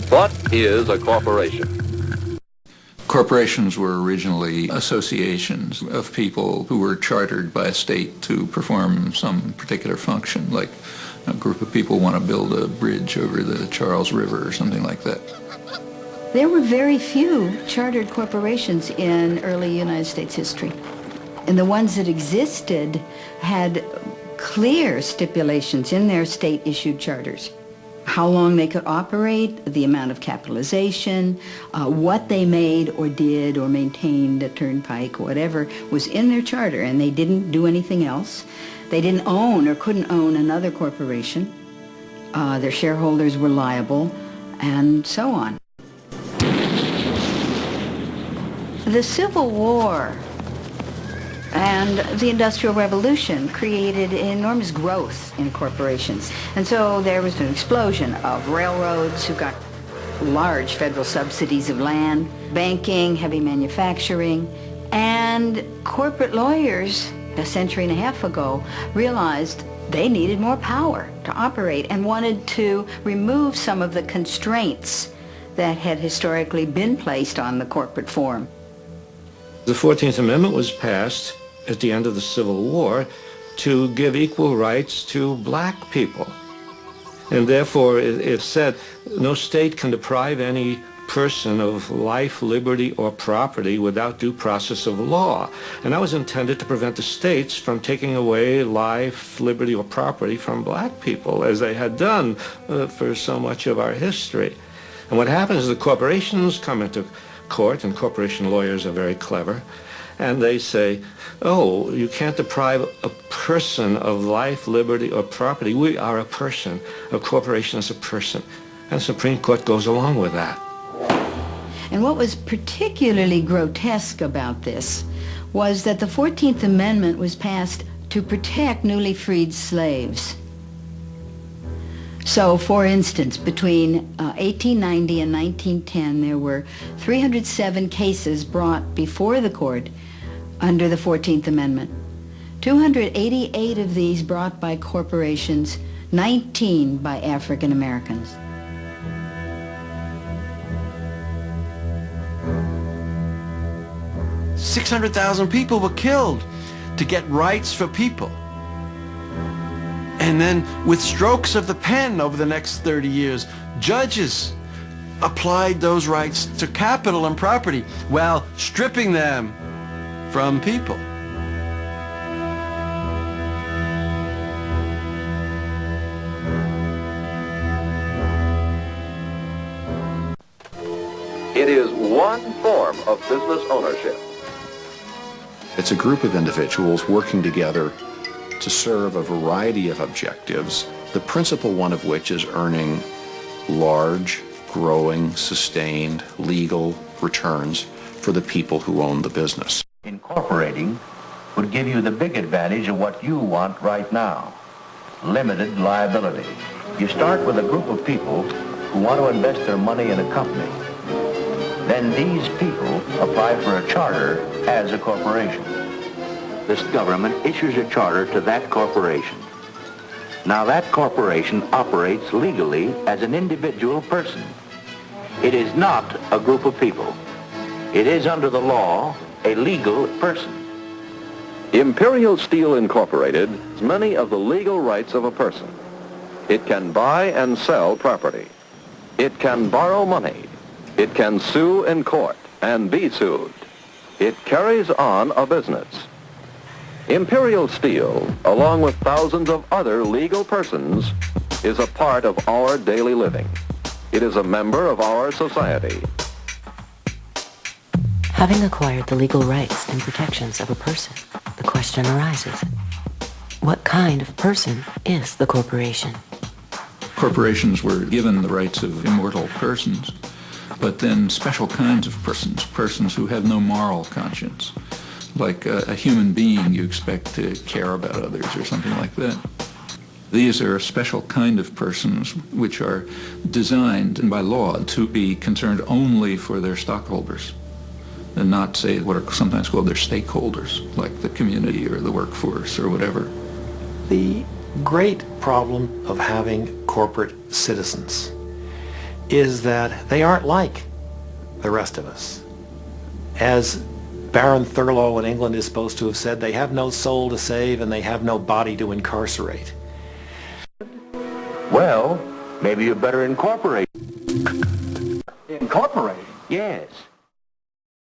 What is a corporation? Corporations were originally associations of people who were chartered by a state to perform some particular function, like a group of people want to build a bridge over the Charles River or something like that. There were very few chartered corporations in early United States history. And the ones that existed had clear stipulations in their state-issued charters. How long they could operate, the amount of capitalization, what they made or did or maintained, a turnpike, whatever, was in their charter, and they didn't do anything else. They didn't own or couldn't own another corporation. Their shareholders were liable, and so on. The Civil War and the Industrial Revolution created enormous growth in corporations. And so there was an explosion of railroads who got large federal subsidies of land, banking, heavy manufacturing, and corporate lawyers a century and a half ago realized they needed more power to operate and wanted to remove some of the constraints that had historically been placed on the corporate form. The 14th Amendment was passed at the end of the Civil War to give equal rights to black people. And therefore it said no state can deprive any person of life, liberty, or property without due process of law. And that was intended to prevent the states from taking away life, liberty, or property from black people, as they had done for so much of our history. And what happens is the corporations come into court, and corporation lawyers are very clever, and they say, oh, you can't deprive a person of life, liberty, or property. We are a person. A corporation is a person. And the Supreme Court goes along with that. And what was particularly grotesque about this was that the 14th Amendment was passed to protect newly freed slaves. So, for instance, between 1890 and 1910, there were 307 cases brought before the court under the 14th Amendment. 288 of these brought by corporations, 19 by African Americans. $600,000 people were killed to get rights for people. And then with strokes of the pen over the next 30 years, judges applied those rights to capital and property while stripping them from people. It is one form of business ownership. It's a group of individuals working together to serve a variety of objectives, the principal one of which is earning large, growing, sustained, legal returns for the people who own the business. Incorporating would give you the big advantage of what you want right now, limited liability. You start with a group of people who want to invest their money in a company. Then these people apply for a charter as a corporation. This government issues a charter to that corporation. Now that corporation operates legally as an individual person. It is not a group of people. It is under the law a legal person. Imperial Steel Incorporated has many of the legal rights of a person. It can buy and sell property. It can borrow money. It can sue in court and be sued. It carries on a business. Imperial Steel, along with thousands of other legal persons, is a part of our daily living. It is a member of our society. Having acquired the legal rights and protections of a person, the question arises, what kind of person is the corporation? Corporations were given the rights of immortal persons, but then special kinds of persons, persons who have no moral conscience. Like a human being, you expect to care about others or something like that. These are a special kind of persons which are designed by law to be concerned only for their stockholders and not, say, what are sometimes called their stakeholders, like the community or the workforce or whatever. The great problem of having corporate citizens is that they aren't like the rest of us. As Baron Thurlow in England is supposed to have said, they have no soul to save and they have no body to incarcerate. Well, maybe you better incorporate. Incorporate? Yes.